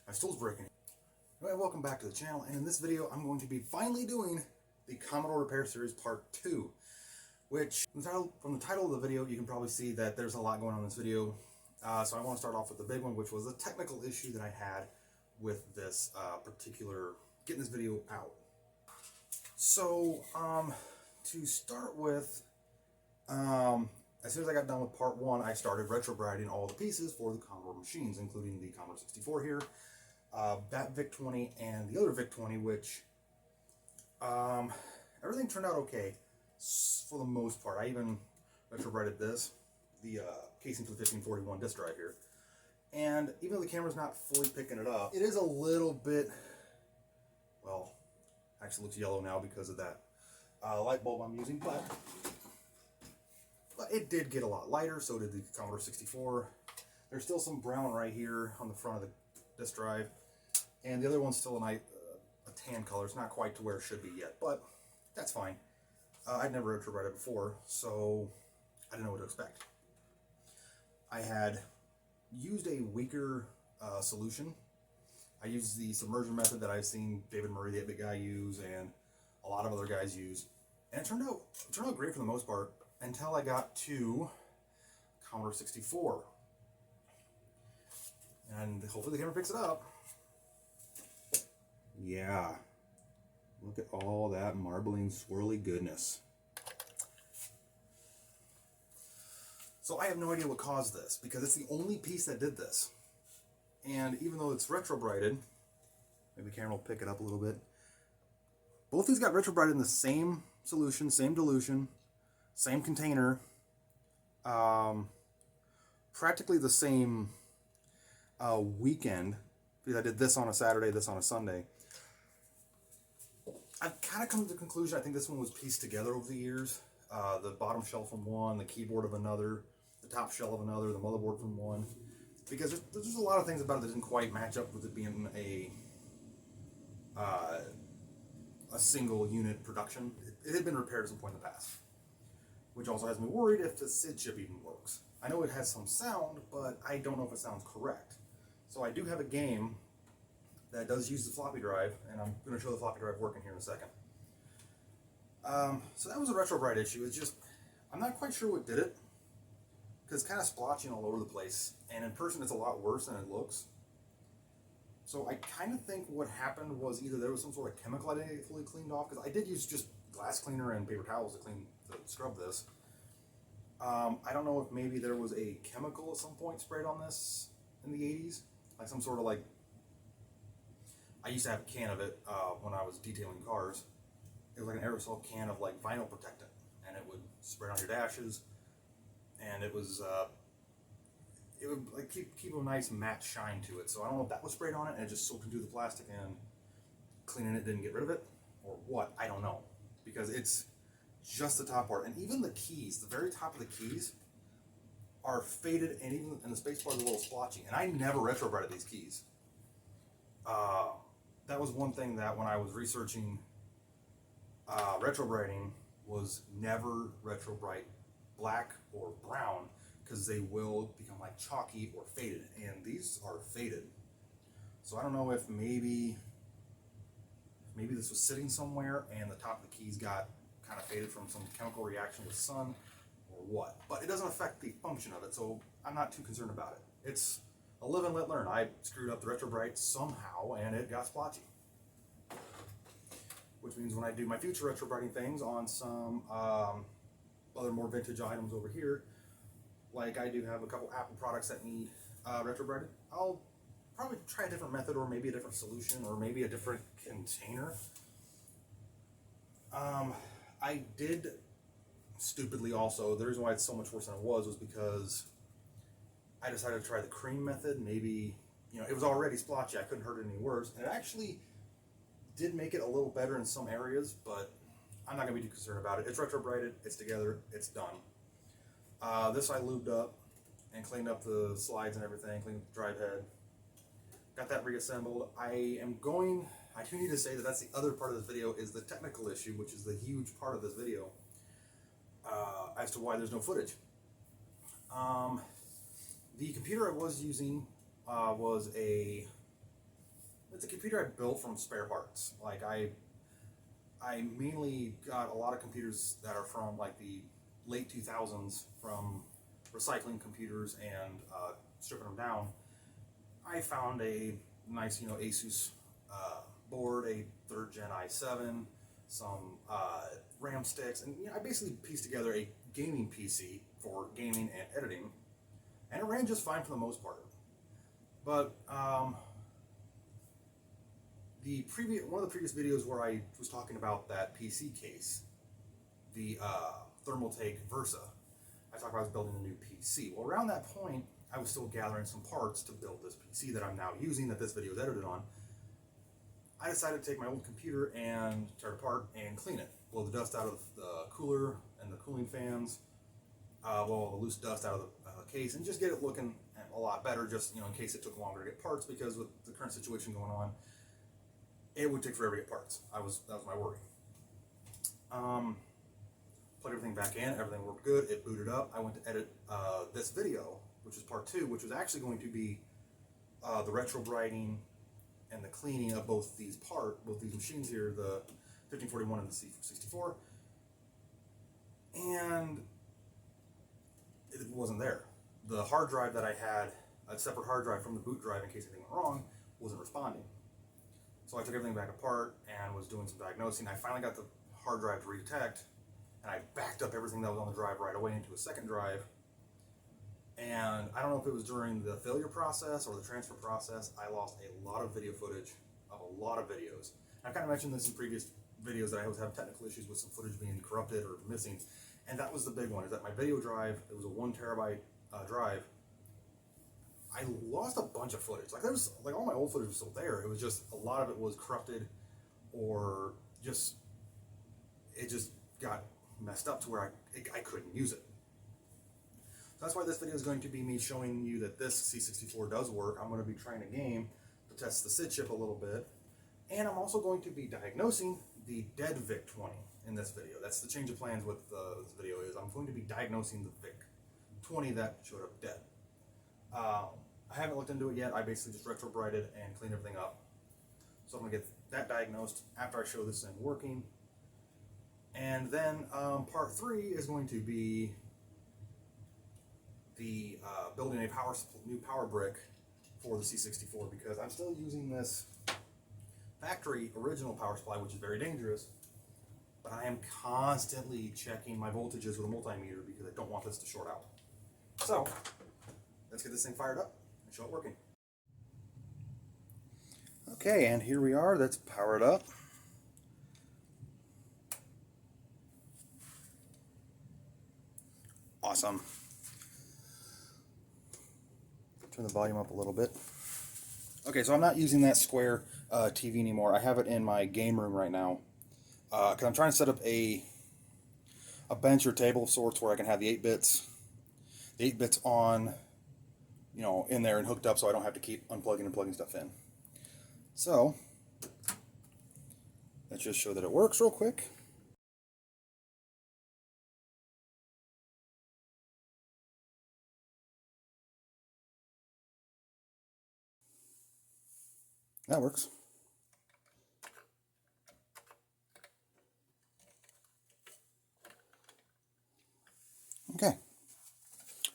My stool's breaking. Anyway, welcome back to the channel, and in this video I'm going to be finally doing the Commodore Repair Series Part 2, which, from the title of the video, you can probably see that there's a lot going on in this video. So I want to start off with the big one, which was a technical issue that I had with this getting this video out. So, to start with, as soon as I got done with Part 1, I started RetroBriting all the pieces for the Commodore machines, including the Commodore 64 here, that VIC-20 and the other VIC-20, which everything turned out okay for the most part. I even RetroBrited this, the casing for the 1541 disk drive here, and even though the camera's not fully picking it up, it is a little bit, well, actually looks yellow now because of that light bulb I'm using, but it did get a lot lighter. So did the Commodore 64. There's still some brown right here on the front of the disk drive, and the other one's still a tan color. It's not quite to where it should be yet, but that's fine. I'd never RetroBrited before, so I didn't know what to expect. I had used a weaker solution. I used the submersion method that I've seen David Murray, the 8-bit guy, use, and a lot of other guys use, and it turned out great for the most part until I got to Commodore 64. And hopefully the camera picks it up. Yeah. Look at all that marbling, swirly goodness. So I have no idea what caused this, because it's the only piece that did this. And even though it's RetroBrited, maybe the camera will pick it up a little bit. Both these got RetroBrited in the same solution, same dilution, same container, practically the same weekend, because I did this on a Saturday, this on a Sunday. I've kind of come to the conclusion, I think this one was pieced together over the years. The bottom shell from one, the keyboard of another, the top shell of another, the motherboard from one. Because there's a lot of things about it that didn't quite match up with it being a single unit production. It had been repaired at some point in the past, which also has me worried if the SID chip even works. I know it has some sound, but I don't know if it sounds correct. So I do have a game that does use the floppy drive, and I'm going to show the floppy drive working here in a second. So that was a RetroBrite issue. It's just, I'm not quite sure what did it, because it's kind of splotching all over the place, and in person it's a lot worse than it looks. So I kind of think what happened was either there was some sort of chemical I didn't get fully cleaned off, because I did use just glass cleaner and paper towels to scrub this. I don't know if maybe there was a chemical at some point sprayed on this in the 80s, like some sort of I used to have a can of it when I was detailing cars. It was like an aerosol can of vinyl protectant, and it would spray on your dashes, and it would keep a nice matte shine to it. So I don't know if that was sprayed on it and it just soaked into the plastic and cleaning it didn't get rid of it, or what. I don't know, because it's just the top part, and even the keys, the very top of the keys, are faded, and even in the space bar is a little splotchy. And I never RetroBrited these keys. That was one thing that when I was researching RetroBriting, was never RetroBrite black or brown, because they will become chalky or faded, and these are faded. So I don't know if maybe this was sitting somewhere and the top of the keys got kind of faded from some chemical reaction with sun or what, but it doesn't affect the function of it, so I'm not too concerned about it. It's a live and let learn. I screwed up the RetroBrite somehow and it got splotchy, which means when I do my future RetroBriting things on some other more vintage items over here, like I do have a couple Apple products that need RetroBrited, I'll probably try a different method, or maybe a different solution, or maybe a different container. I did stupidly also, the reason why it's so much worse than it was because I decided to try the cream method. Maybe, it was already splotchy, I couldn't hurt it any worse, and it actually did make it a little better in some areas, but I'm not going to be too concerned about it. It's RetroBrited, it's together, it's done. This I lubed up and cleaned up the slides and everything, cleaned up the drive head, got that reassembled. I do need to say that that's the other part of this video, is the technical issue, which is the huge part of this video, as to why there's no footage. The computer I was using was a It's a computer I built from spare parts. Like I mainly got a lot of computers that are from like the late 2000s from recycling computers and stripping them down. I found a nice, Asus board, a 3rd gen i7, some RAM sticks, and I basically pieced together a gaming PC for gaming and editing, and it ran just fine for the most part. But one of the previous videos where I was talking about that PC case, the Thermaltake Versa, I talked about I was building a new PC. Well, around that point, I was still gathering some parts to build this PC that I'm now using, that this video is edited on. I decided to take my old computer and tear it apart and clean it. Blow the dust out of the cooler and the cooling fans, blow all the loose dust out of the case, and just get it looking a lot better, just in case it took longer to get parts, because with the current situation going on, it would take forever to get parts. That was my worry. Plugged everything back in, everything worked good, it booted up. I went to edit this video, which is part 2, which was actually going to be the RetroBriting and the cleaning of both these machines here, the 1541 and the C64, and it wasn't there. The hard drive that I had, a separate hard drive from the boot drive in case anything went wrong, wasn't responding. So I took everything back apart and was doing some diagnosing. I finally got the hard drive to redetect, and I backed up everything that was on the drive right away into a second drive. And I don't know if it was during the failure process or the transfer process, I lost a lot of video footage of a lot of videos. I've kind of mentioned this in previous videos that I was having technical issues with some footage being corrupted or missing. And that was the big one, is that my video drive, it was a 1 terabyte drive. I lost a bunch of footage. Like, there was, like, all my old footage was still there. It was just, a lot of it was corrupted, or just, it just got messed up to where I couldn't use it. So that's why this video is going to be me showing you that this C64 does work. I'm going to be trying a game to test the SID chip a little bit. And I'm also going to be diagnosing the dead VIC-20 in this video. That's the change of plans with this video, is I'm going to be diagnosing the VIC-20 that showed up dead. I haven't looked into it yet. I basically just RetroBrited and cleaned everything up. So I'm going to get that diagnosed after I show this thing working. And then part 3 is going to be the building a new power brick for the C64, because I'm still using this factory original power supply, which is very dangerous, but I am constantly checking my voltages with a multimeter because I don't want this to short out. So let's get this thing fired up and show it working. Okay, and here we are. That's powered up. Awesome. Turn the volume up a little bit. Okay, so I'm not using that square TV anymore. I have it in my game room right now, because I'm trying to set up a bench or table of sorts where I can have the 8 bits on, in there and hooked up, so I don't have to keep unplugging and plugging stuff in. So let's just show that it works real quick. That works. Okay,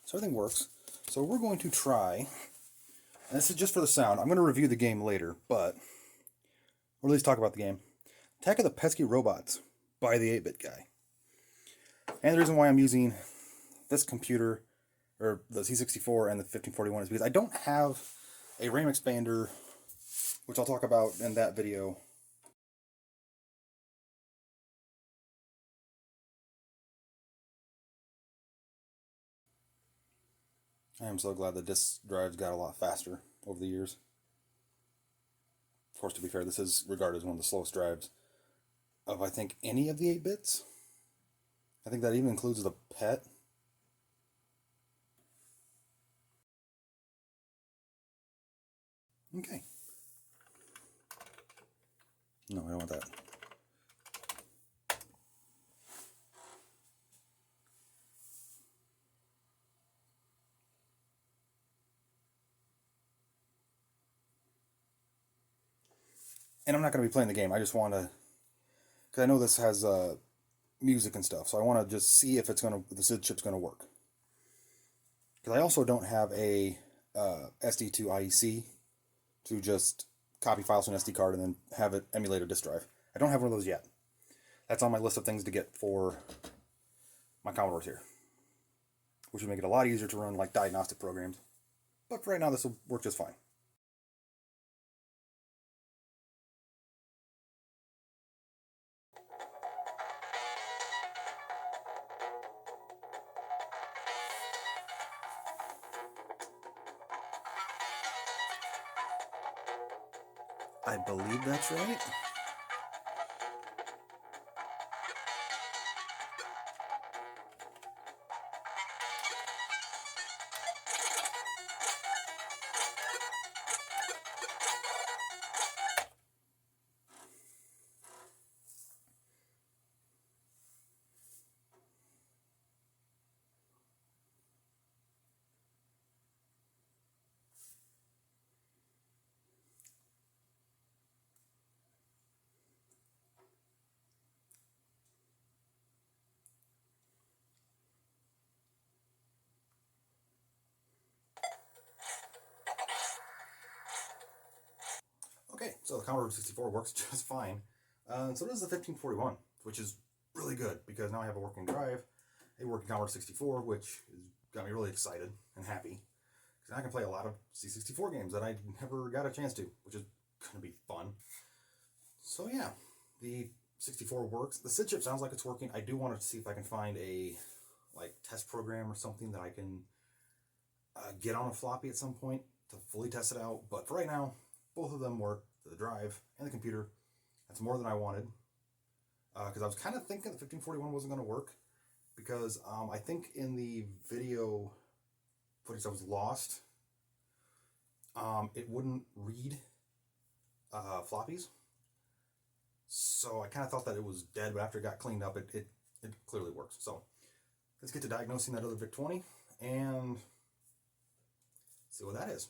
so everything works. So we're going to try, and this is just for the sound. I'm going to review the game later, but, or at least talk about the game. Attack of the Pesky Robots by the 8-bit guy. And the reason why I'm using this computer, or the C64 and the 1541, is because I don't have a RAM expander, which I'll talk about in that video. I am so glad the disk drives got a lot faster over the years. Of course, to be fair, this is regarded as one of the slowest drives of, I think, any of the 8-bits. I think that even includes the PET. Okay. No, I don't want that. And I'm not going to be playing the game. I just want to, because I know this has music and stuff, so I want to just see if the SID chip's going to work. Because I also don't have a SD to IEC to just copy files from an SD card and then have it emulate a disk drive. I don't have one of those yet. That's on my list of things to get for my Commodores here, which would make it a lot easier to run like diagnostic programs. But for right now, this will work just fine. I believe that's right. Okay, so the Commodore 64 works just fine. So does the 1541, which is really good because now I have a working drive, a working Commodore 64, which has got me really excited and happy. Because now I can play a lot of C64 games that I never got a chance to, which is going to be fun. So yeah, the 64 works. The SID chip sounds like it's working. I do want to see if I can find a test program or something that I can get on a floppy at some point to fully test it out. But for right now, both of them work, the drive and the computer. That's more than I wanted. Because I was kind of thinking the 1541 wasn't going to work. Because I think in the video footage that was lost, it wouldn't read floppies. So I kind of thought that it was dead, but after it got cleaned up, it clearly works. So let's get to diagnosing that other VIC-20 and see what that is.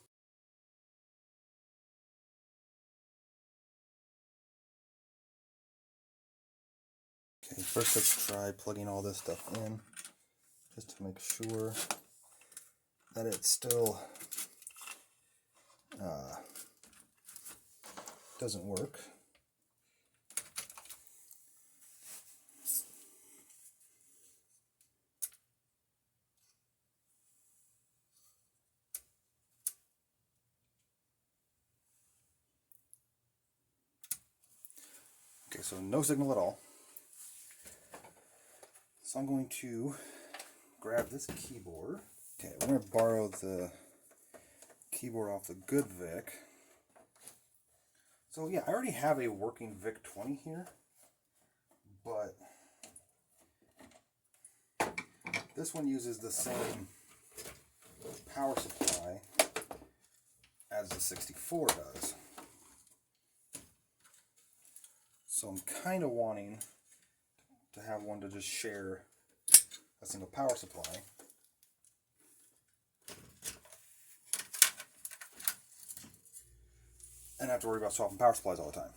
Okay, first let's try plugging all this stuff in, just to make sure that it still doesn't work. Okay, so no signal at all. So I'm going to grab this keyboard. Okay, we're going to borrow the keyboard off the good VIC. So yeah, I already have a working VIC-20 here, but this one uses the same power supply as the 64 does. So I'm kind of wanting to have one to just share a single power supply. And not have to worry about swapping power supplies all the time,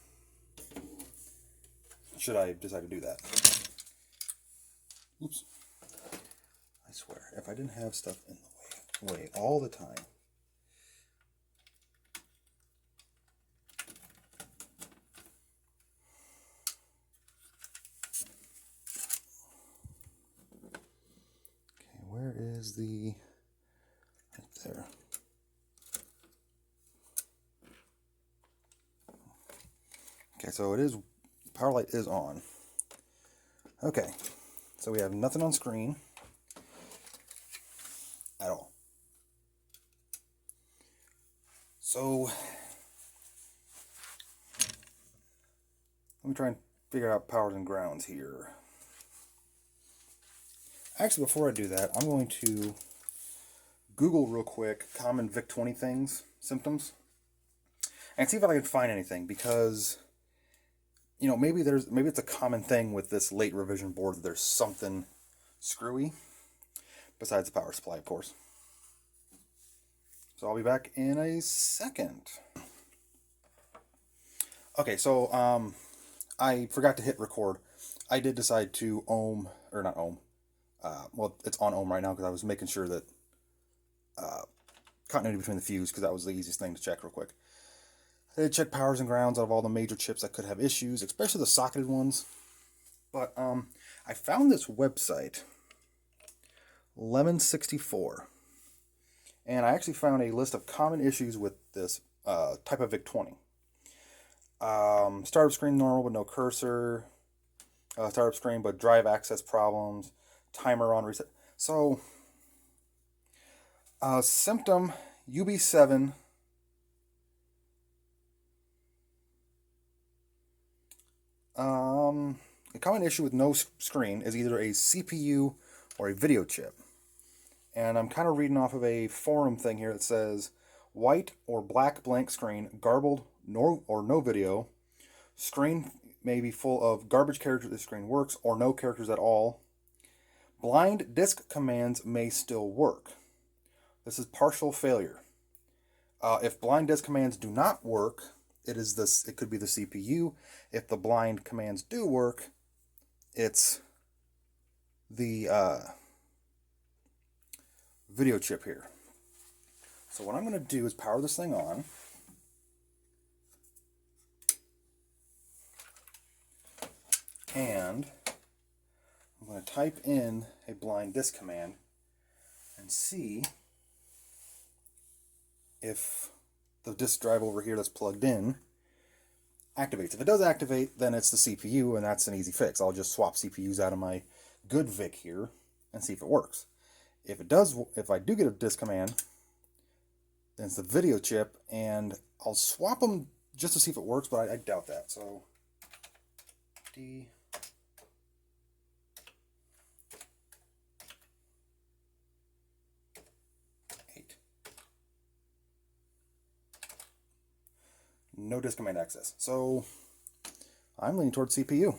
should I decide to do that. Oops. I swear, if I didn't have stuff in the way all the time. Okay, where is the... right there. Okay, so it is, power light is on. Okay, so we have nothing on screen at all. So let me try and figure out powers and grounds here. Actually, before I do that, I'm going to Google real quick common VIC-20 things, symptoms, and see if I can find anything, because you know, maybe it's a common thing with this late revision board that there's something screwy, besides the power supply, of course. So I'll be back in a second. Okay, so I forgot to hit record. I did decide to ohm, or not ohm. Well, it's on ohm right now because I was making sure that continuity between the fuse, because that was the easiest thing to check real quick. I did check powers and grounds out of all the major chips that could have issues, especially the socketed ones. But I found this website, Lemon64, and I actually found a list of common issues with this type of VIC-20. Startup screen normal but no cursor. Startup screen but drive access problems. Timer on reset. So, symptom UB7. A common issue with no screen is either a CPU or a video chip. And I'm kind of reading off of a forum thing here that says white or black blank screen, garbled or no video. Screen may be full of garbage characters if the screen works, or no characters at all. Blind disk commands may still work. This is partial failure. If blind disk commands do not work, it could be the CPU. If the blind commands do work, it's the video chip here. So what I'm going to do is power this thing on. And I'm going to type in a blind disk command and see if the disk drive over here that's plugged in activates. If it does activate, then it's the CPU, and that's an easy fix. I'll just swap CPUs out of my good VIC here and see if it works. If I do get a disk command, then it's the video chip, and I'll swap them just to see if it works, but I doubt that. So D. No disk command access. So I'm leaning towards CPU.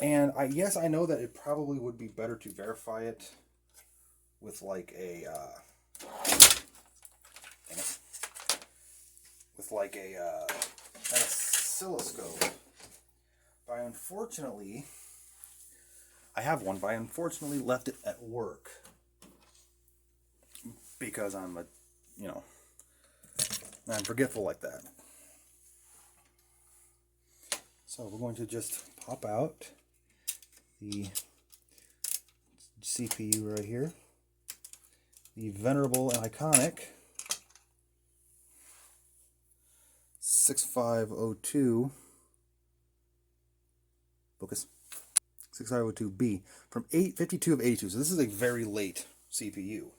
And yes, I know that it probably would be better to verify it with like a an oscilloscope. But unfortunately, I have one, but I unfortunately left it at work because I'm I'm forgetful like that. So we're going to just pop out the CPU right here, the venerable and iconic 6502, focus, 6502B from 852 of 82. So this is a very late CPU.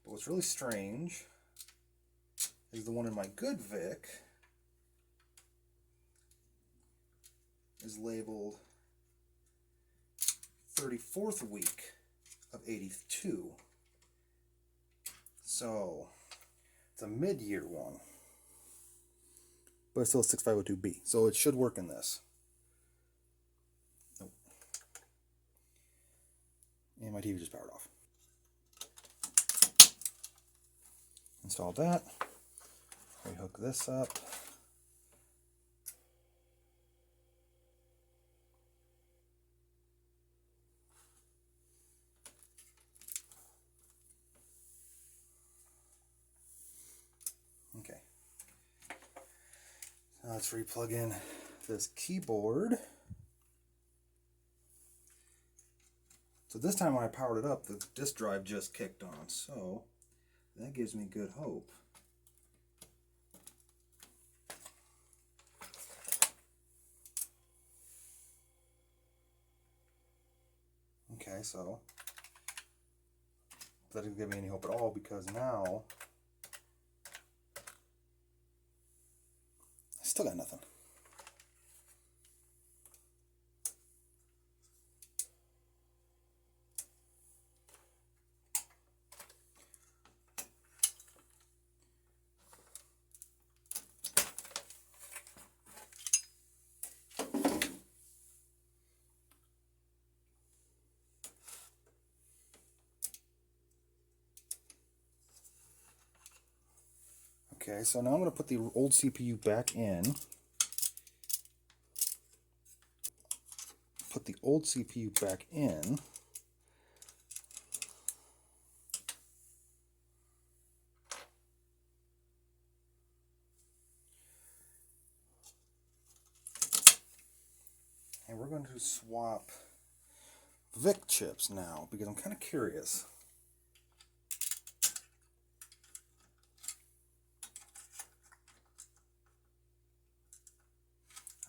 But what's really strange is the one in my good VIC is labeled 34th week of 82. So it's a mid-year one, but it's still a 6502B. So it should work in this. Nope. And my TV just powered off. Install that. Rehook this up. Okay. Now let's re-plug in this keyboard. So this time when I powered it up, the disk drive just kicked on. So that gives me good hope. Okay, so that didn't give me any hope at all, because now I still got nothing. Okay, so now I'm going to put the old CPU back in. Put the old CPU back in. And we're going to swap VIC chips now, because I'm kind of curious.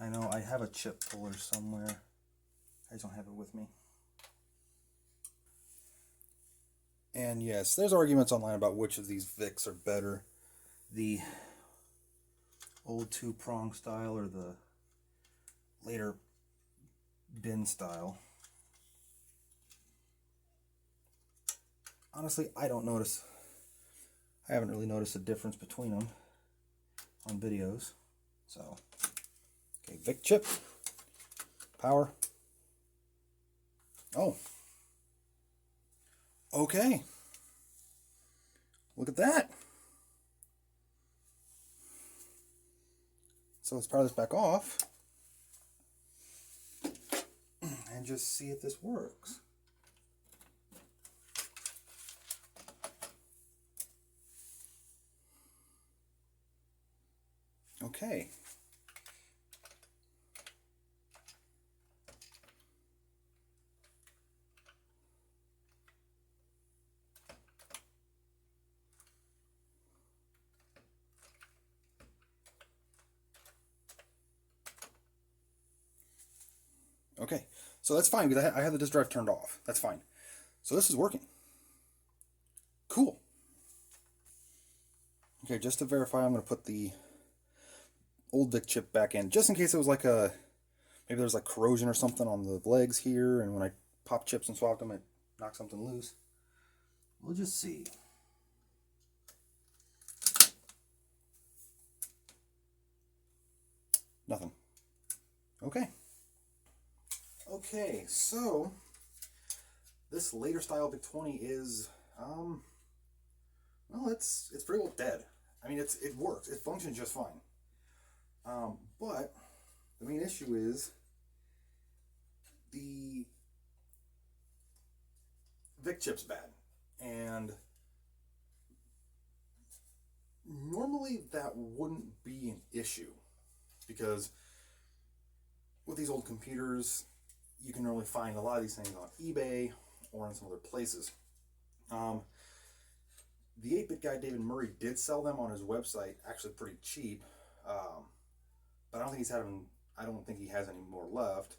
I know I have a chip puller somewhere. I just don't have it with me. And yes, there's arguments online about which of these VICs are better. The old two-prong style or the later bin style. Honestly, I don't notice. I haven't really noticed a difference between them on videos. So, okay, VIC chip, power. Oh, okay. Look at that. So let's power this back off and just see if this works. Okay. Okay, so that's fine because I have the disk drive turned off. That's fine. So this is working. Cool. Okay, just to verify, I'm going to put the old VIC chip back in, just in case it was like a, maybe there's like corrosion or something on the legs here, and when I pop chips and swap them, it knocks something loose. We'll just see. Nothing. Okay. Okay, so this later style VIC-20 is, well, it's pretty well dead. I mean, it works. It functions just fine. But the main issue is the VIC chip's bad. And normally that wouldn't be an issue because with these old computers, you can normally find a lot of these things on eBay or in some other places. The 8-bit guy David Murray did sell them on his website, actually pretty cheap, but I don't think he has any more left.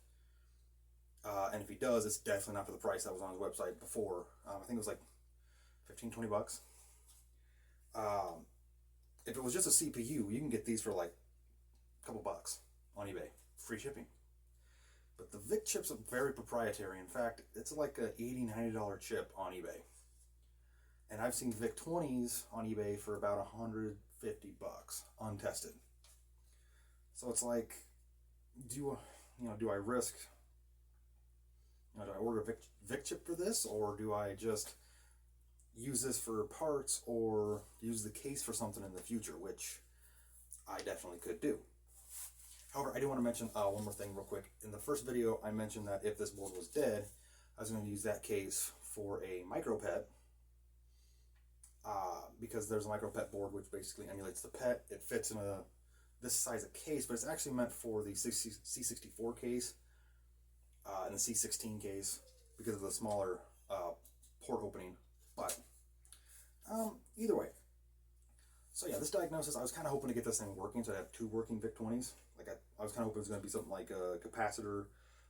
And if he does, it's definitely not for the price that was on his website before. I think it was like 15, 20 bucks. If it was just a CPU, you can get these for like a couple bucks on eBay, free shipping. But the VIC chips are very proprietary. In fact, it's like a $80, $90 chip on eBay. And I've seen VIC-20s on eBay for about 150 bucks, untested. So it's like, do I risk, do I order a VIC chip for this, or do I just use this for parts or use the case for something in the future, which I definitely could do. However, I do want to mention one more thing real quick. In the first video, I mentioned that if this board was dead, I was going to use that case for a micro-PET, because there's a micro-PET board which basically emulates the PET. It fits in this size of case, but it's actually meant for the C64 case and the C16 case because of the smaller port opening. But either way. So yeah, this diagnosis, I was kind of hoping to get this thing working, so I have two working VIC-20s. Like I was kind of hoping it was going to be something like a capacitor,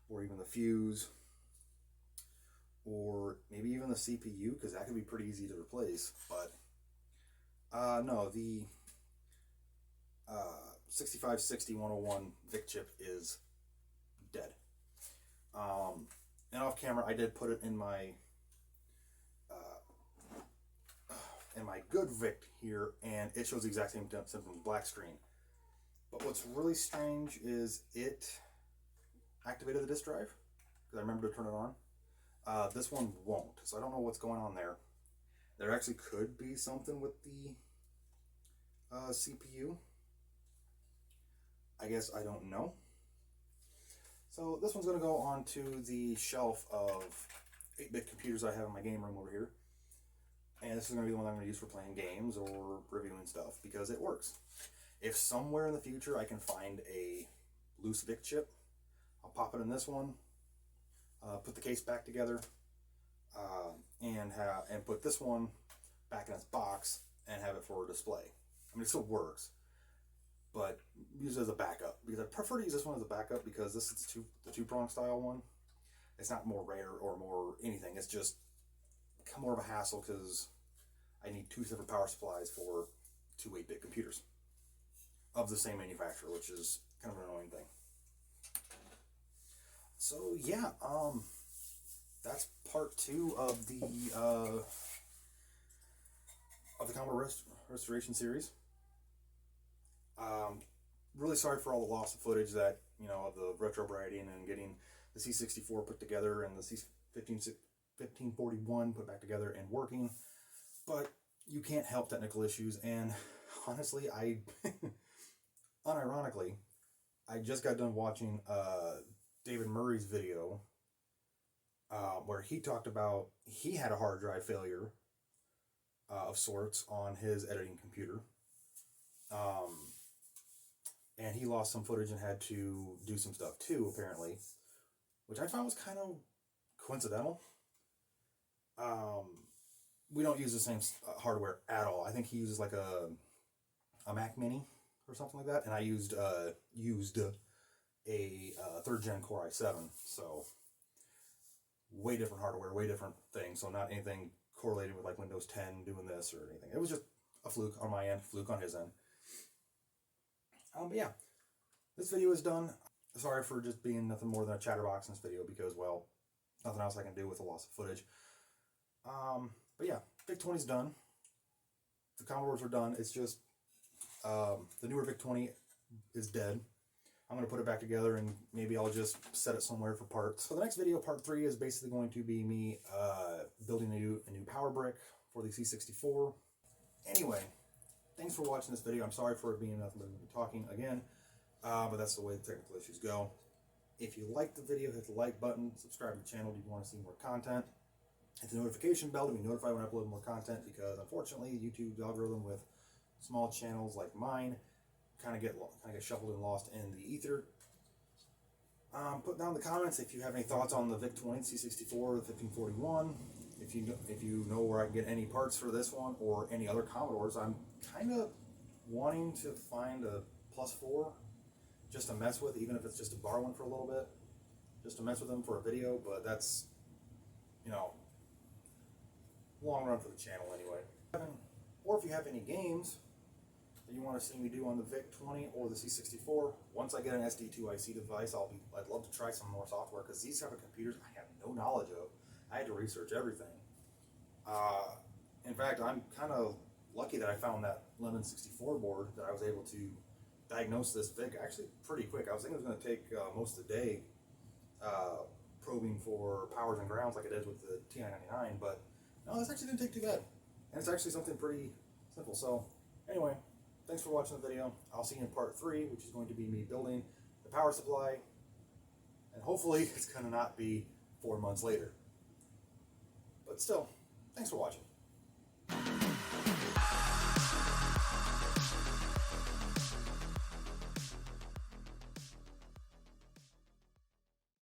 or even the fuse, or maybe even the CPU, because that could be pretty easy to replace. But no, the 6560-101 VIC chip is dead. And off camera, I did put it in my good VIC here, and it shows the exact same symptoms, black screen. But what's really strange is it activated the disk drive, because I remember to turn it on. This one won't, so I don't know what's going on there. There actually could be something with the CPU. I guess I don't know. So this one's going to go onto the shelf of 8-bit computers I have in my game room over here. And this is going to be the one I'm going to use for playing games or reviewing stuff because it works. If somewhere in the future I can find a loose VIC chip, I'll pop it in this one, put the case back together, and put this one back in its box and have it for display. I mean, it still works, but use it as a backup because I prefer to use this one as a backup because this is the two-prong style one. It's not more rare or more anything. It's just more of a hassle because I need 2 separate power supplies for 2 8-bit computers of the same manufacturer, which is kind of an annoying thing. So yeah, that's part 2 of the Commodore Restoration series. Really sorry for all the loss of footage that, of the RetroBriting and getting the C64 put together and the C1541 put back together and working. But you can't help technical issues, and honestly, unironically, I just got done watching David Murray's video where he talked about he had a hard drive failure of sorts on his editing computer. And he lost some footage and had to do some stuff too, apparently, which I found was kind of coincidental. We don't use the same hardware at all. I think he uses like a Mac Mini or something like that, and I used a 3rd gen Core i7, so way different hardware, way different things. So not anything correlated with like Windows 10 doing this or anything. It was just a fluke on my end, fluke on his end. But yeah, this video is done. Sorry for just being nothing more than a chatterbox in this video because, well, nothing else I can do with the loss of footage. But yeah, VIC-20 is done. The Commodores are done. It's just the newer VIC-20 is dead. I'm going to put it back together and maybe I'll just set it somewhere for parts. So the next video, part 3, is basically going to be me building a new power brick for the C64. Anyway, thanks for watching this video. I'm sorry for it being nothing but me talking again, but that's the way the technical issues go. If you liked the video, hit the like button, subscribe to the channel if you want to see more content. Hit the notification bell to be notified when I upload more content because unfortunately YouTube's algorithm with small channels like mine kind of get shuffled and lost in the ether. Put down in the comments if you have any thoughts on the VIC-20, C64, or the 1541. If you know where I can get any parts for this one or any other Commodores. I'm kind of wanting to find a +4 just to mess with, even if it's just to borrow one for a little bit, just to mess with them for a video. But that's, long run for the channel anyway. Or if you have any games that you want to see me do on the VIC-20 or the C64, once I get an SD2IC device, I'd love to try some more software because these type of computers I have no knowledge of. I had to research everything. In fact, I'm kind of lucky that I found that Lemon 64 board that I was able to diagnose this VIC actually pretty quick. I was thinking it was going to take most of the day probing for powers and grounds like it did with the TI-99, but no, this actually didn't take too bad. And it's actually something pretty simple. So anyway, thanks for watching the video. I'll see you in part 3, which is going to be me building the power supply. And hopefully it's going to not be 4 months later. But still, thanks for watching.